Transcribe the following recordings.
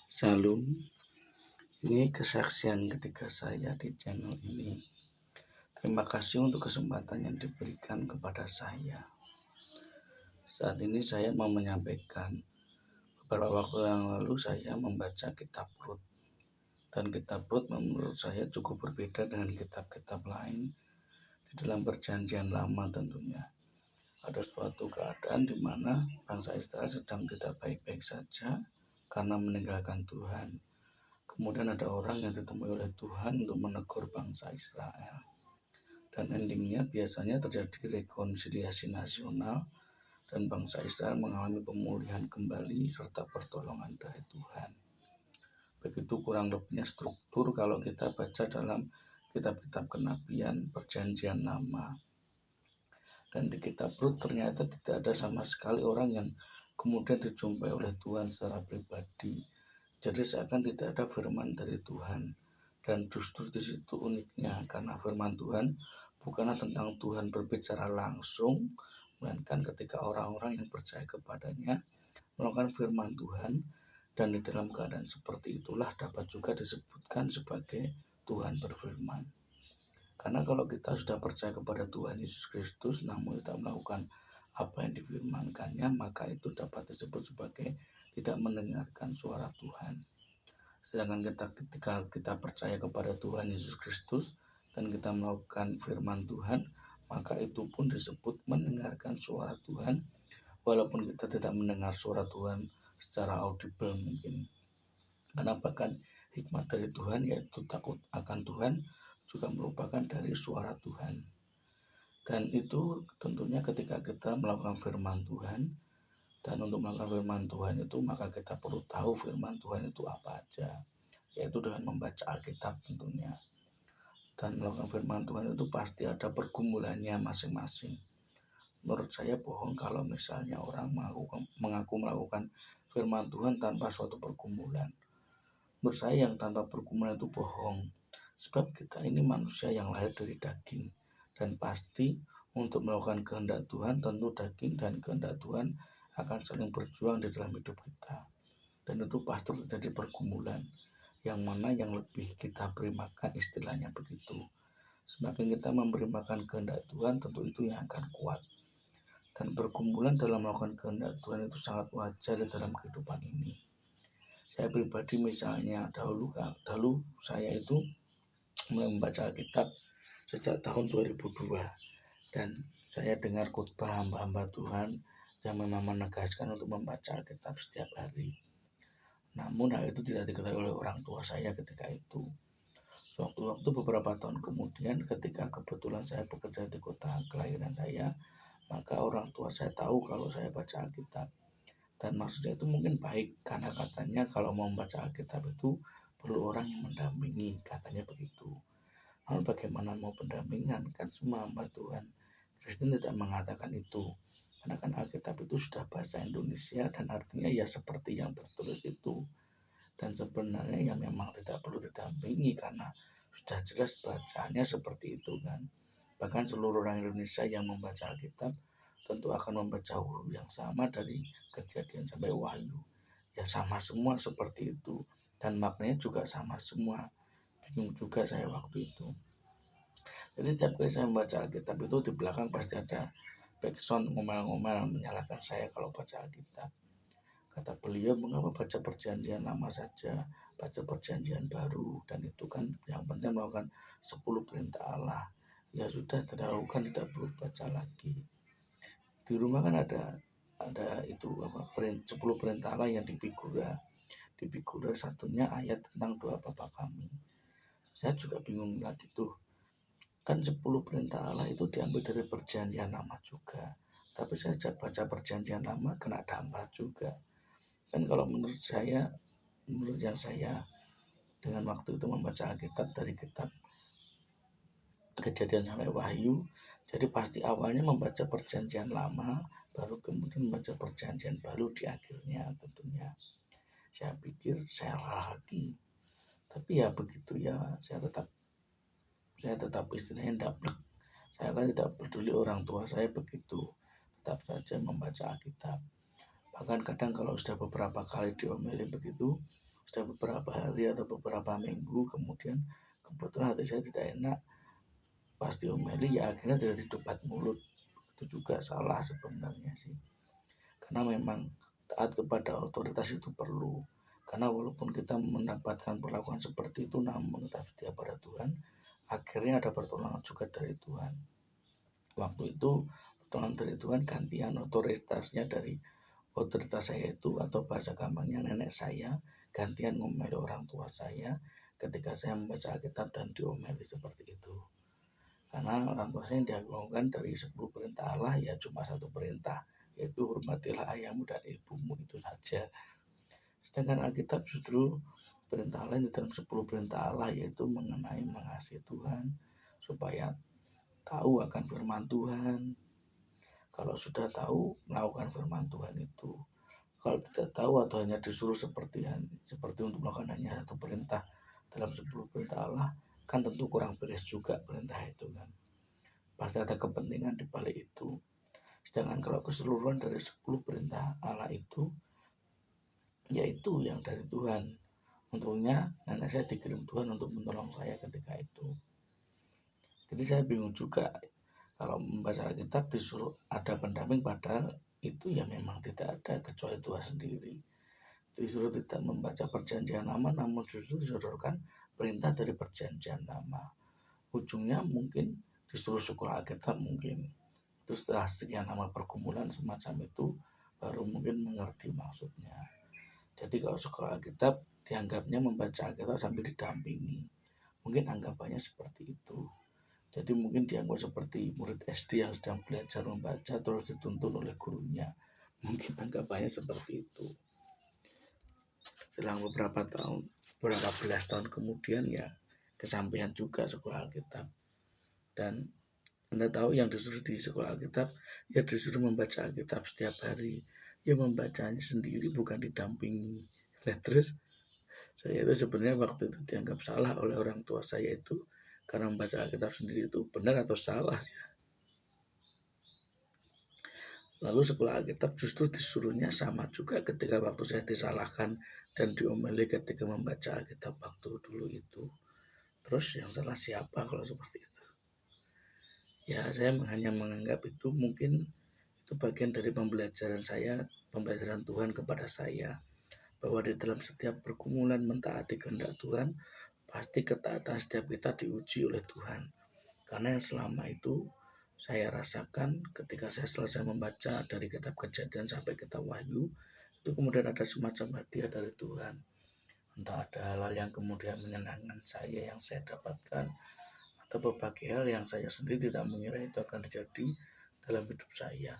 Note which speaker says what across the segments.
Speaker 1: Salam, ini kesaksian ketika saya di channel ini. Terima kasih untuk kesempatan yang diberikan kepada saya. Saat ini saya mau menyampaikan, beberapa waktu yang lalu saya membaca kitab Rut. Dan kitab Rut menurut saya cukup berbeda dengan kitab-kitab lain di dalam perjanjian lama tentunya. Ada suatu keadaan di mana bangsa Israel sedang tidak baik-baik saja karena meninggalkan Tuhan. Kemudian ada orang yang ditemui oleh Tuhan untuk menegur bangsa Israel. Dan endingnya biasanya terjadi rekonsiliasi nasional dan bangsa Israel mengalami pemulihan kembali serta pertolongan dari Tuhan. Begitu kurang lebihnya struktur kalau kita baca dalam kitab-kitab kenabian perjanjian lama. Dan di kitab Rut ternyata tidak ada sama sekali orang yang kemudian dijumpai oleh Tuhan secara pribadi. Jadi seakan tidak ada firman dari Tuhan. Dan justru di situ uniknya, karena firman Tuhan bukanlah tentang Tuhan berbicara langsung, melainkan ketika orang-orang yang percaya kepadanya melakukan firman Tuhan, dan di dalam keadaan seperti itulah dapat juga disebutkan sebagai Tuhan berfirman. Karena kalau kita sudah percaya kepada Tuhan Yesus Kristus namun tidak melakukan apa yang difirmankannya, maka itu dapat disebut sebagai tidak mendengarkan suara Tuhan. Sedangkan ketika kita percaya kepada Tuhan Yesus Kristus dan kita melakukan firman Tuhan, maka itu pun disebut mendengarkan suara Tuhan, walaupun kita tidak mendengar suara Tuhan secara audible mungkin. Karena bahkan hikmat dari Tuhan yaitu takut akan Tuhan juga merupakan dari suara Tuhan. Dan itu tentunya ketika kita melakukan firman Tuhan, dan untuk melakukan firman Tuhan itu maka kita perlu tahu firman Tuhan itu apa aja, yaitu dengan membaca Alkitab tentunya. Dan melakukan firman Tuhan itu pasti ada pergumulannya masing-masing. Menurut saya bohong kalau misalnya orang mengaku melakukan firman Tuhan tanpa suatu pergumulan. Menurut saya yang tanpa pergumulan itu bohong. Sebab kita ini manusia yang lahir dari daging. Dan pasti untuk melakukan kehendak Tuhan, tentu daging dan kehendak Tuhan akan saling berjuang di dalam hidup kita. Dan itu pasti terjadi pergumulan. Yang mana yang lebih kita beri makan, istilahnya begitu. Semakin kita memberi makan kehendak Tuhan, tentu itu yang akan kuat. Dan pergumulan dalam melakukan kehendak Tuhan itu sangat wajar di dalam kehidupan ini. Saya pribadi misalnya dahulu saya itu mulai membaca Alkitab sejak tahun 2002. Dan saya dengar khotbah hamba-hamba Tuhan yang memang menegaskan untuk membaca Alkitab setiap hari. Namun hal itu tidak diketahui oleh orang tua saya ketika itu. Suatu beberapa tahun kemudian ketika kebetulan saya bekerja di kota kelahiran saya, maka orang tua saya tahu kalau saya baca Alkitab. Dan maksudnya itu mungkin baik karena katanya kalau mau membaca Alkitab itu perlu orang yang mendampingi, katanya begitu. Lalu bagaimana mau pendampingan, kan semua hamba Tuhan Kristen tidak mengatakan itu. Karena kan Alkitab itu sudah bahasa Indonesia dan artinya ya seperti yang tertulis itu. Dan sebenarnya ya memang tidak perlu didampingi karena sudah jelas bacaannya seperti itu kan. Bahkan seluruh orang Indonesia yang membaca Alkitab tentu akan membaca huruf yang sama dari Kejadian sampai Wahyu. Ya sama semua seperti itu. Dan maknanya juga sama semua. Bingung juga saya waktu itu. Jadi setiap kali saya membaca Alkitab itu di belakang pasti ada backsound ngomel-ngomel menyalahkan saya kalau baca Alkitab. Kata beliau, mengapa baca perjanjian lama saja, baca perjanjian baru, dan itu kan yang penting melakukan 10 perintah Allah. Ya sudah, terdahulukan tidak perlu baca lagi. Di rumah kan ada itu 10 perintah Allah yang di figura. Di figura satunya ayat tentang doa Bapa kami. Saya juga bingung lagi tuh. Kan 10 perintah Allah itu diambil dari perjanjian lama juga. Tapi saya baca perjanjian lama kena dampar juga. Kan kalau menurut yang saya dengan waktu itu membaca Alkitab dari kitab Kejadian sampai Wahyu, jadi pasti awalnya membaca perjanjian lama, baru kemudian membaca perjanjian baru di akhirnya tentunya. Saya pikir saya lagi, tapi ya begitu ya, saya tetap istilahnya daplek. Saya kan tidak peduli orang tua saya begitu, tetap saja membaca Alkitab. Bahkan kadang kalau sudah beberapa kali diomelin begitu, Sudah beberapa hari atau beberapa minggu kemudian kebetulan hati saya tidak enak, pas diomeli ya akhirnya jadi debat mulut. Itu juga salah sebenarnya sih, karena memang taat kepada otoritas itu perlu, karena walaupun kita mendapatkan perlakuan seperti itu namun tetap setia pada Tuhan, akhirnya ada pertolongan juga dari Tuhan. Waktu itu pertolongan dari Tuhan gantian otoritasnya, dari otoritas saya itu atau bahasa gampangnya nenek saya gantian ngomeli orang tua saya ketika saya membaca Alkitab dan diomeli seperti itu. Karena orang tua saya yang diagungkan dari 10 perintah Allah ya cuma satu perintah, yaitu hormatilah ayahmu dan ibumu, itu saja. Sedangkan Alkitab justru perintah lain di dalam 10 perintah Allah, yaitu mengenai mengasihi Tuhan, supaya tahu akan firman Tuhan. Kalau sudah tahu, melakukan firman Tuhan itu. Kalau tidak tahu atau hanya disuruh seperti untuk melakukan hanya satu perintah dalam 10 perintah Allah, kan tentu kurang beres juga perintah itu kan. Pasti ada kepentingan di balik itu. Sedangkan kalau keseluruhan dari 10 perintah Allah itu, yaitu yang dari Tuhan. Untungnya nenek saya dikirim Tuhan untuk menolong saya ketika itu. Jadi saya bingung juga kalau membaca Alkitab disuruh ada pendamping, padahal itu ya memang tidak ada kecuali Tuhan sendiri. Disuruh tidak membaca perjanjian lama namun justru disodorkan perintah dari perjanjian lama. Ujungnya mungkin disuruh sekolah Alkitab mungkin. Terus setelah sekian lama pergumulan semacam itu baru mungkin mengerti maksudnya. Jadi kalau sekolah Alkitab dianggapnya membaca Alkitab sambil didampingi. Mungkin anggapannya seperti itu. Jadi mungkin dianggap seperti murid SD yang sedang belajar membaca terus dituntun oleh gurunya. Mungkin anggapannya seperti itu. Selang beberapa belas tahun kemudian ya kesampaian juga sekolah Alkitab. Dan Anda tahu yang disuruh di sekolah Alkitab ya disuruh membaca Alkitab setiap hari. Ya membacanya sendiri bukan didampingi. Nah, terus saya itu sebenarnya waktu itu dianggap salah oleh orang tua saya itu karena membaca Alkitab sendiri itu benar atau salah ya. Lalu sekolah Alkitab justru disuruhnya sama juga ketika waktu saya disalahkan dan diomeli ketika membaca Alkitab waktu dulu itu. Terus yang salah siapa kalau seperti itu? Ya saya hanya menganggap itu mungkin itu bagian dari pembelajaran saya, pembelajaran Tuhan kepada saya. Bahwa di dalam setiap pergumulan mentaati kehendak Tuhan, pasti ketaatan setiap kita diuji oleh Tuhan. Karena yang selama itu saya rasakan ketika saya selesai membaca dari kitab Kejadian sampai kitab Wahyu, itu kemudian ada semacam hadiah dari Tuhan. Entah ada hal-hal yang kemudian menyenangkan saya yang saya dapatkan, atau berbagai hal yang saya sendiri tidak mengira itu akan terjadi dalam hidup saya.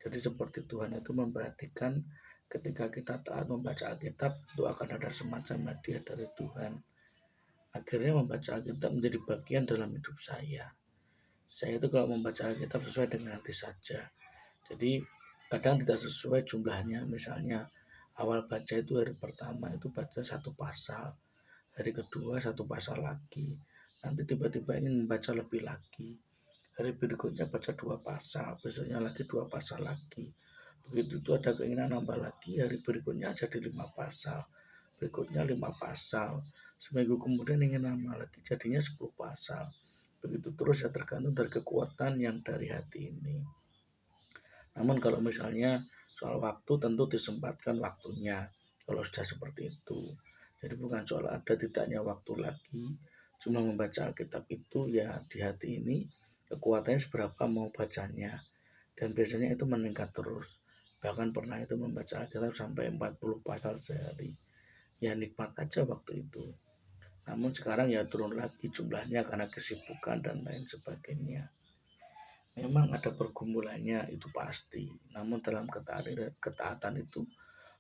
Speaker 1: Jadi seperti Tuhan itu memperhatikan ketika kita taat membaca Alkitab, itu akan ada semacam hadiah dari Tuhan. Akhirnya membaca Alkitab menjadi bagian dalam hidup saya. Saya itu kalau membaca Alkitab sesuai dengan hati saja. Jadi kadang tidak sesuai jumlahnya. Misalnya awal baca itu hari pertama itu baca satu pasal, hari kedua satu pasal lagi. Nanti tiba-tiba ingin membaca lebih lagi. Hari berikutnya baca 2 pasal, besoknya lagi 2 pasal lagi. Begitu itu ada keinginan nambah lagi, hari berikutnya jadi 5 pasal. Berikutnya 5 pasal. Seminggu kemudian ingin nambah lagi jadinya 10 pasal. Begitu terus ya tergantung dari kekuatan yang dari hati ini. Namun kalau misalnya soal waktu tentu disempatkan waktunya kalau sudah seperti itu. Jadi bukan soal ada tidaknya waktu lagi, cuma membaca Alkitab itu ya di hati ini kekuatannya seberapa mau bacanya. Dan biasanya itu meningkat terus. Bahkan pernah itu membaca Alkitab sampai 40 pasal sehari. Ya nikmat aja waktu itu. Namun sekarang ya turun lagi jumlahnya karena kesibukan dan lain sebagainya. Memang ada pergumulannya itu pasti. Namun dalam ketaatan itu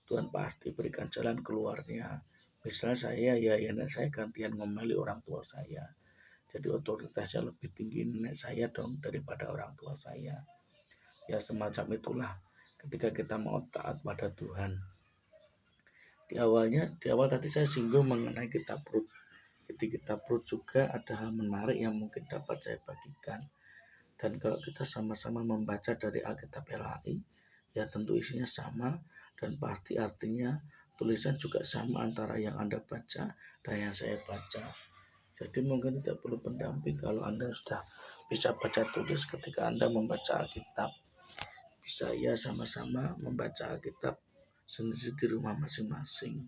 Speaker 1: Tuhan pasti berikan jalan keluarnya. Misalnya saya gantian ngomeli orang tua saya. Jadi otoritasnya lebih tinggi nenek saya dong daripada orang tua saya. Ya semacam itulah ketika kita mau taat pada Tuhan. Di awal tadi saya singgung mengenai kitab Rut. Di kitab Rut juga ada hal menarik yang mungkin dapat saya bagikan. Dan kalau kita sama-sama membaca dari Alkitab LHI, ya tentu isinya sama dan pasti artinya tulisan juga sama antara yang Anda baca dan yang saya baca. Jadi mungkin tidak perlu pendamping kalau Anda sudah bisa baca tulis ketika Anda membaca Alkitab. Bisa ya sama-sama membaca Alkitab sendiri di rumah masing-masing.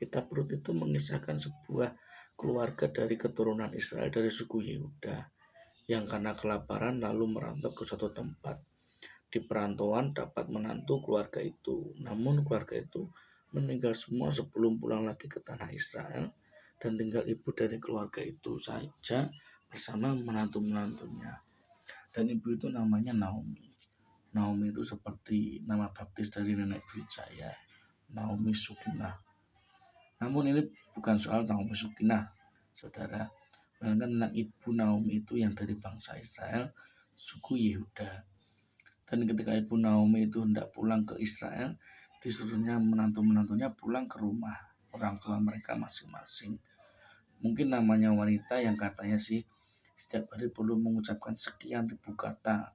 Speaker 1: Kitab Rut itu mengisahkan sebuah keluarga dari keturunan Israel dari suku Yehuda yang karena kelaparan lalu merantau ke suatu tempat. Di perantauan dapat menantu keluarga itu, namun keluarga itu meninggal semua sebelum pulang lagi ke tanah Israel dan tinggal ibu dari keluarga itu saja bersama menantu-menantunya. Dan ibu itu namanya Naomi. Naomi itu seperti nama baptis dari nenek buyut saya, Naomi Sukinah. Namun ini bukan soal Naomi Sukinah, saudara. Melainkan tentang ibu Naomi itu yang dari bangsa Israel, suku Yehuda. Dan ketika ibu Naomi itu hendak pulang ke Israel, disuruhnya menantu-menantunya pulang ke rumah orang tua mereka masing-masing. Mungkin namanya wanita yang katanya sih setiap hari perlu mengucapkan sekian ribu kata.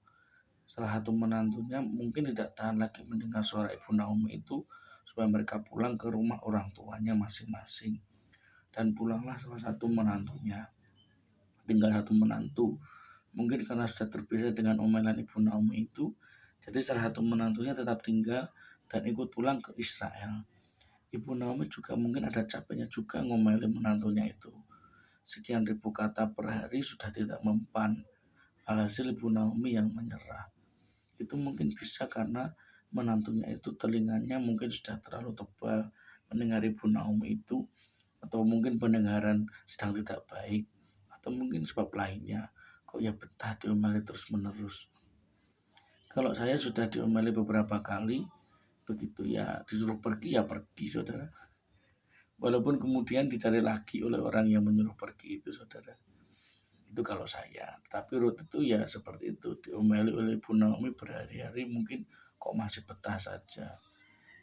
Speaker 1: Salah satu menantunya mungkin tidak tahan lagi mendengar suara ibu Naomi itu supaya mereka pulang ke rumah orang tuanya masing-masing. Dan pulanglah salah satu menantunya. Tinggal satu menantu. Mungkin karena sudah terbiasa dengan omelan ibu Naomi itu, jadi salah satu menantunya tetap tinggal dan ikut pulang ke Israel. Ibu Naomi juga mungkin ada capeknya juga ngomelin menantunya itu. Sekian ribu kata per hari sudah tidak mempan. Alhasil ibu Naomi yang menyerah. Itu mungkin bisa karena menantunya itu telinganya mungkin sudah terlalu tebal mendengar ibu Naomi itu, atau mungkin pendengaran sedang tidak baik, atau mungkin sebab lainnya. Kok ya betah diomeli terus menerus. Kalau saya sudah diomeli beberapa kali, begitu ya disuruh pergi ya pergi, saudara. Walaupun kemudian dicari lagi oleh orang yang menyuruh pergi itu, saudara. Itu kalau saya. Tapi Ruth itu ya seperti itu, diomeli oleh Ibu Naomi berhari-hari, mungkin kok masih betah saja.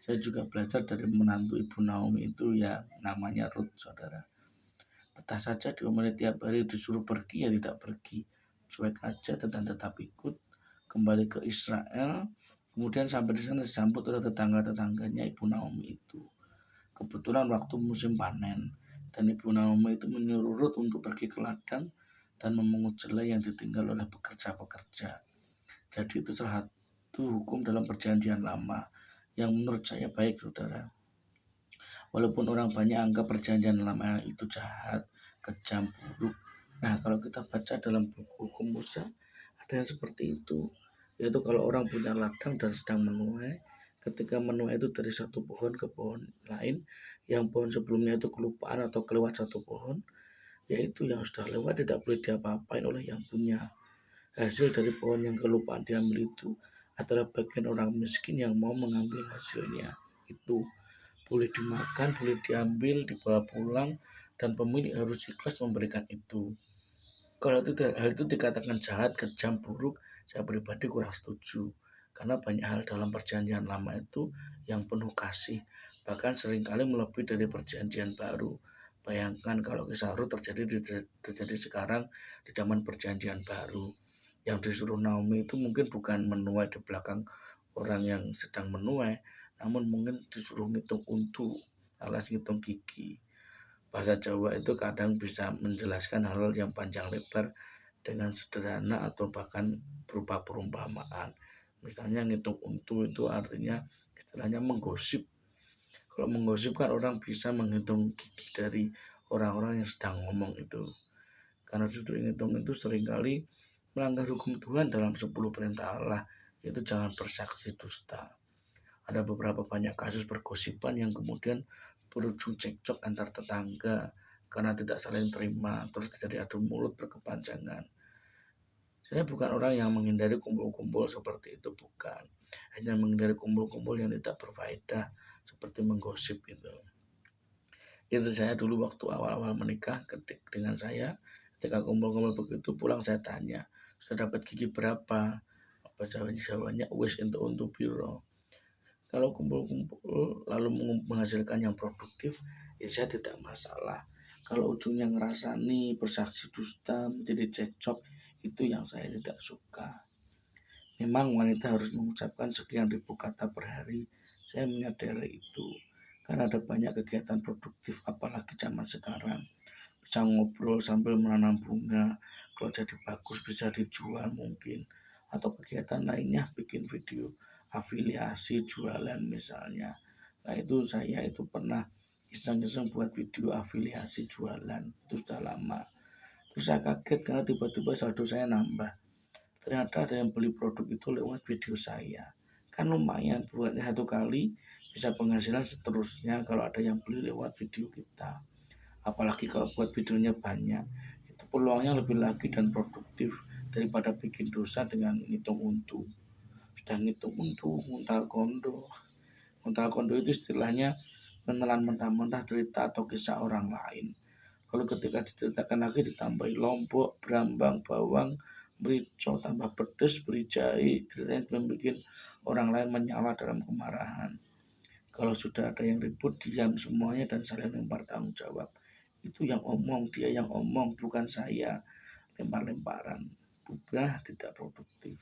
Speaker 1: Saya juga belajar dari menantu Ibu Naomi itu ya namanya Ruth, saudara. Betah saja diomeli tiap hari, disuruh pergi ya tidak pergi, cuek aja dan tetap ikut kembali ke Israel. Kemudian sampai di sana disambut oleh tetangga-tetangganya Ibu Naomi itu. Kebetulan waktu musim panen dan Ibu Naomi itu menyuruh Ruth untuk pergi ke ladang dan memungut jelai yang ditinggal oleh pekerja-pekerja. Jadi itu salah satu hukum dalam perjanjian lama yang menurut saya baik, saudara. Walaupun orang banyak anggap perjanjian lama itu jahat, kejam, buruk. Nah, kalau kita baca dalam buku hukum Musa, ada yang seperti itu. Yaitu kalau orang punya ladang dan sedang menuai, ketika menuai itu dari satu pohon ke pohon lain, yang pohon sebelumnya itu kelupaan atau kelewat satu pohon, yaitu yang sudah lewat tidak boleh diapa-apain oleh yang punya. Hasil dari pohon yang kelupaan diambil itu adalah bagian orang miskin yang mau mengambil hasilnya. Itu boleh dimakan, boleh diambil, dibawa pulang, dan pemilik harus ikhlas memberikan itu. Kalau itu hal itu dikatakan jahat, kejam, buruk, saya pribadi kurang setuju. Karena banyak hal dalam perjanjian lama itu yang penuh kasih, bahkan seringkali melebihi dari perjanjian baru. Bayangkan kalau kisah Rut terjadi sekarang di zaman perjanjian baru. Yang disuruh Naomi itu mungkin bukan menuai di belakang orang yang sedang menuai, namun mungkin disuruh ngitung untu, alas ngitung gigi. Bahasa Jawa itu kadang bisa menjelaskan hal yang panjang lebar dengan sederhana atau bahkan berupa perumpamaan. Misalnya ngitung untu itu artinya istilahnya menggosip. Kalau menggosip kan orang bisa menghitung gigi dari orang-orang yang sedang ngomong itu. Karena justru ngitung itu seringkali melanggar hukum Tuhan dalam 10 perintah Allah, yaitu jangan bersaksi dusta. Ada beberapa banyak kasus pergosipan yang kemudian berujung cekcok antar tetangga karena tidak saling terima, terus terjadi adu mulut berkepanjangan. Saya bukan orang yang menghindari kumpul-kumpul seperti itu, bukan. Hanya menghindari kumpul-kumpul yang tidak berfaedah seperti menggosip itu. Itu saya dulu waktu awal-awal menikah dengan saya, ketika kumpul-kumpul begitu pulang saya tanya, sudah dapat gigi berapa? Apa jawabannya? Wis untuk biro. Kalau kumpul-kumpul lalu menghasilkan yang produktif, ya saya tidak masalah. Kalau ujungnya ngerasani bersaksi dusta menjadi cekcok, itu yang saya tidak suka. Memang wanita harus mengucapkan sekian ribu kata per hari. Saya menyadari itu. Karena ada banyak kegiatan produktif apalagi zaman sekarang. Bisa ngobrol sambil menanam bunga. Kalau jadi bagus bisa dijual mungkin. Atau kegiatan lainnya bikin video afiliasi jualan misalnya. Nah itu saya itu pernah iseng-iseng buat video afiliasi jualan. Itu sudah lama. Terus saya kaget karena tiba-tiba saldo saya nambah. Ternyata ada yang beli produk itu lewat video saya. Kan lumayan buatnya satu kali bisa penghasilan seterusnya kalau ada yang beli lewat video kita. Apalagi kalau buat videonya banyak. Itu peluangnya lebih lagi dan produktif daripada bikin dosa dengan ngitung untung. Sudah ngitung untung, nguntal kondo. Nguntal kondo itu istilahnya menelan mentah-mentah cerita atau kisah orang lain. Lalu ketika diceritakan lagi ditambahi lombok, berambang, bawang, merica, tambah pedes, beri jahe, ceritanya membuat orang lain menyala dalam kemarahan. Kalau sudah ada yang ribut, diam semuanya dan saling lempar tanggung jawab. Itu yang omong, dia yang omong, bukan saya. Lempar-lemparan, bubrah, tidak produktif.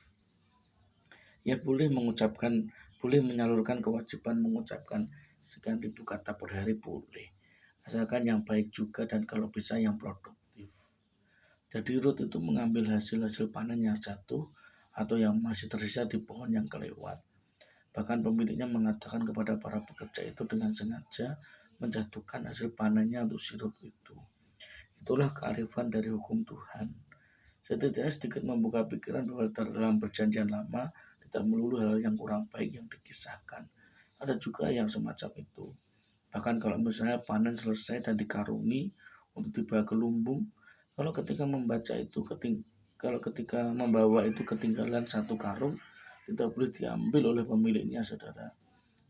Speaker 1: Ya boleh menyalurkan kewajiban mengucapkan sekian ribu kata per hari boleh. Asalkan yang baik juga dan kalau bisa yang produktif. Jadi Ruth itu mengambil hasil-hasil panen yang jatuh atau yang masih tersisa di pohon yang kelewat. Bahkan pemiliknya mengatakan kepada para pekerja itu dengan sengaja menjatuhkan hasil panennya untuk si Ruth itu. Itulah kearifan dari hukum Tuhan. Setidaknya sedikit membuka pikiran bahwa dalam perjanjian lama tidak melulu hal yang kurang baik yang dikisahkan. Ada juga yang semacam itu. Bahkan kalau misalnya panen selesai dan dikarungi untuk dibawa ke lumbung, kalau ketika membaca itu kalau ketika membawa itu ketinggalan satu karung, tidak boleh diambil oleh pemiliknya, saudara.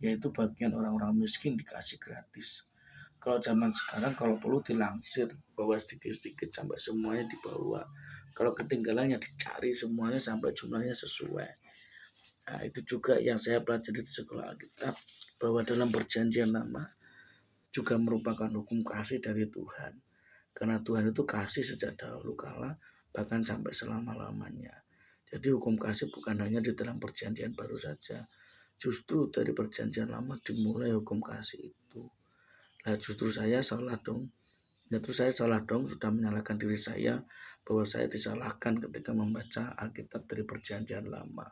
Speaker 1: Yaitu bagian orang-orang miskin dikasih gratis. Kalau zaman sekarang kalau perlu dilangsir, bawa sedikit-sedikit sampai semuanya dibawa. Kalau ketinggalannya dicari semuanya sampai jumlahnya sesuai. Nah, itu juga yang saya pelajari di sekolah Alkitab, bahwa dalam perjanjian lama juga merupakan hukum kasih dari Tuhan. Karena Tuhan itu kasih sejak dahulu kala, bahkan sampai selama-lamanya. Jadi hukum kasih bukan hanya di dalam perjanjian baru saja. Justru dari perjanjian lama dimulai hukum kasih itu. Nah justru saya salah dong. Saya salah dong sudah menyalahkan diri saya bahwa saya disalahkan ketika membaca Alkitab dari perjanjian lama.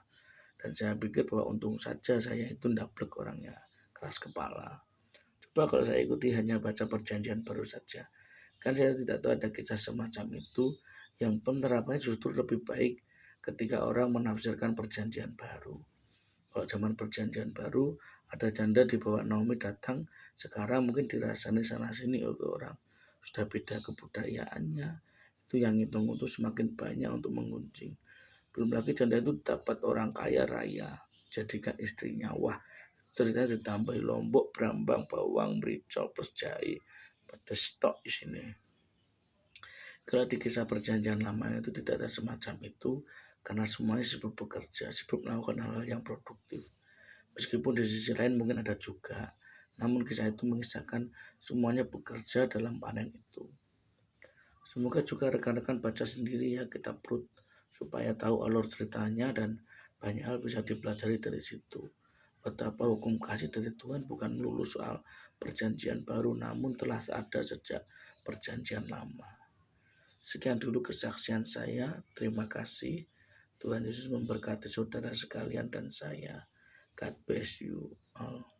Speaker 1: Dan saya pikir bahwa untung saja saya itu ndablek orangnya, keras kepala. Coba kalau saya ikuti hanya baca perjanjian baru saja. Kan saya tidak tahu ada kisah semacam itu yang penerapannya justru lebih baik ketika orang menafsirkan perjanjian baru. Kalau zaman perjanjian baru ada janda di bawah Naomi datang, sekarang mungkin dirasani sana sini oleh orang. Sudah beda kebudayaannya, itu yang hitung itu semakin banyak untuk mengunci. Belum lagi janda itu dapat orang kaya raya, jadikan istrinya. Wah, ceritanya ditambahi lombok, berambang, bawang, merica, plus jahe, pedes stok di sini. Kalau di kisah perjanjian lama itu tidak ada semacam itu, karena semuanya sibuk bekerja, sibuk melakukan hal-hal yang produktif. Meskipun di sisi lain mungkin ada juga, namun kisah itu mengisahkan semuanya bekerja dalam panen itu. Semoga juga rekan-rekan baca sendiri ya kitab Rut, supaya tahu alur ceritanya dan banyak hal bisa dipelajari dari situ. Betapa hukum kasih dari Tuhan bukan melulu soal perjanjian baru, namun telah ada sejak perjanjian lama. Sekian dulu kesaksian saya. Terima kasih. Tuhan Yesus memberkati saudara sekalian dan saya. God bless you all.